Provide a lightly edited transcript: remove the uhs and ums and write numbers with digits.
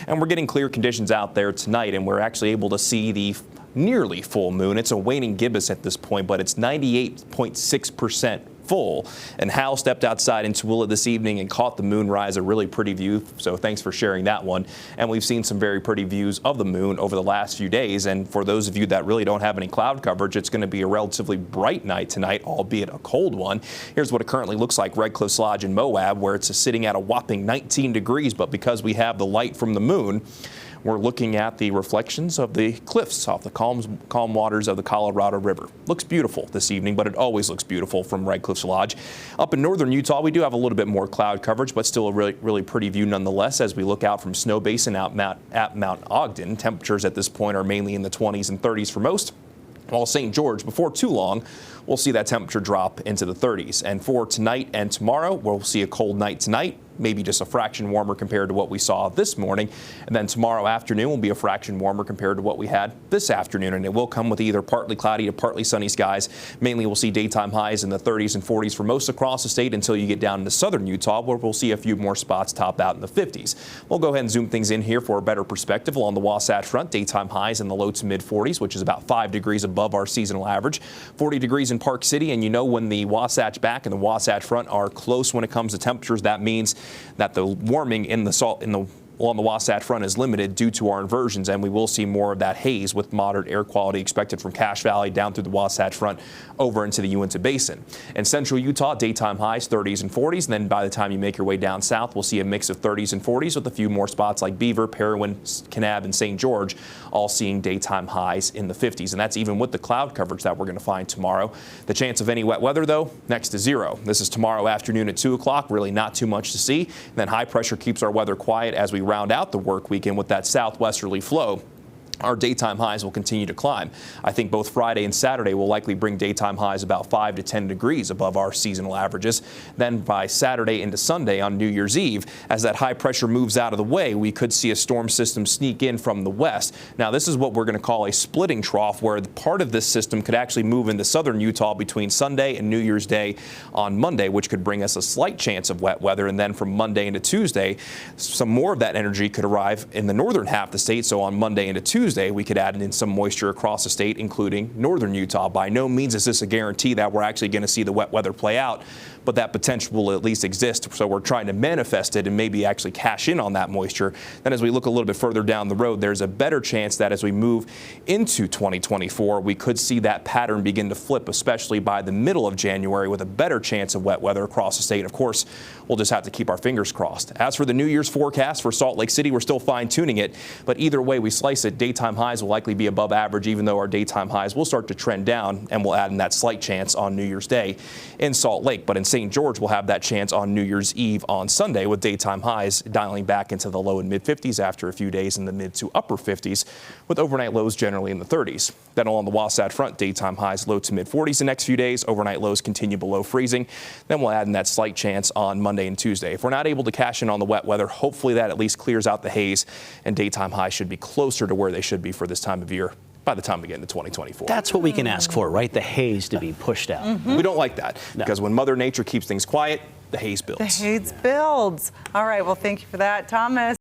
And we're getting clear conditions out there tonight, and we're actually able to see the nearly full moon. It's a waning gibbous at this point, but it's 98.6% full. And Hal stepped outside in Tooele this evening and caught the moonrise, a really pretty view. So thanks for sharing that one. And we've seen some very pretty views of the moon over the last few days. And for those of you that really don't have any cloud coverage, it's going to be a relatively bright night tonight, albeit a cold one. Here's what it currently looks like: Red Cliffs Lodge in Moab, where it's sitting at a whopping 19 degrees. But because we have the light from the moon, we're looking at the reflections of the cliffs off the calm waters of the Colorado River. Looks beautiful this evening, but it always looks beautiful from Red Cliffs Lodge. Up in northern Utah, we do have a little bit more cloud coverage, but still a really pretty view nonetheless as we look out from Snow Basin at Mount Ogden. Temperatures at this point are mainly in the 20s and 30s for most. While St. George, before too long, we'll see that temperature drop into the 30s. And for tonight and tomorrow, we'll see a cold night tonight, maybe just a fraction warmer compared to what we saw this morning. And then tomorrow afternoon will be a fraction warmer compared to what we had this afternoon. And it will come with either partly cloudy to partly sunny skies. Mainly we'll see daytime highs in the 30s and 40s for most across the state until you get down into southern Utah, where we'll see a few more spots top out in the 50s. We'll go ahead and zoom things in here for a better perspective. Along the Wasatch Front, daytime highs in the low to mid 40s, which is about 5 degrees above our seasonal average. 40 degrees in Park City, and you know when the Wasatch Back and the Wasatch Front are close when it comes to temperatures, that means that the warming along the Wasatch Front is limited due to our inversions, and we will see more of that haze with moderate air quality expected from Cache Valley down through the Wasatch Front over into the Uinta Basin. In central Utah, daytime highs 30s and 40s, and then by the time you make your way down south, we'll see a mix of 30s and 40s with a few more spots like Beaver, Parowan, Kanab, and St. George, all seeing daytime highs in the 50s. And that's even with the cloud coverage that we're going to find tomorrow. The chance of any wet weather, though, next to zero. This is tomorrow afternoon at 2 o'clock. Really not too much to see. And then high pressure keeps our weather quiet as we round out the work weekend with that southwesterly flow. Our daytime highs will continue to climb. I think both Friday and Saturday will likely bring daytime highs about 5 to 10 degrees above our seasonal averages. Then by Saturday into Sunday on New Year's Eve, as that high pressure moves out of the way, we could see a storm system sneak in from the west. Now, this is what we're going to call a splitting trough, where part of this system could actually move into southern Utah between Sunday and New Year's Day on Monday, which could bring us a slight chance of wet weather. And then from Monday into Tuesday, some more of that energy could arrive in the northern half of the state. So on Monday into Tuesday, we could add in some moisture across the state, including northern Utah. By no means is this a guarantee that we're actually going to see the wet weather play out, but that potential will at least exist. So we're trying to manifest it and maybe actually cash in on that moisture. Then as we look a little bit further down the road, there's a better chance that as we move into 2024, we could see that pattern begin to flip, especially by the middle of January, with a better chance of wet weather across the state. Of course, we'll just have to keep our fingers crossed. As for the New Year's forecast for Salt Lake City, we're still fine-tuning it, but either way we slice it, daytime highs will likely be above average, even though our daytime highs will start to trend down, and we'll add in that slight chance on New Year's Day in Salt Lake. But in St. George, we'll have that chance on New Year's Eve on Sunday, with daytime highs dialing back into the low and mid 50s after a few days in the mid to upper 50s, with overnight lows generally in the 30s. Then along the Wasatch Front, daytime highs low to mid 40s the next few days, overnight lows continue below freezing. Then we'll add in that slight chance on Monday and Tuesday. If we're not able to cash in on the wet weather, hopefully that at least clears out the haze, and daytime highs should be closer to where they should be for this time of year by the time we get into 2024. That's what we can ask for, right? The haze to be pushed out. We don't like that, because when Mother Nature keeps things quiet, the haze builds. The haze builds. All right, well, thank you for that, Thomas.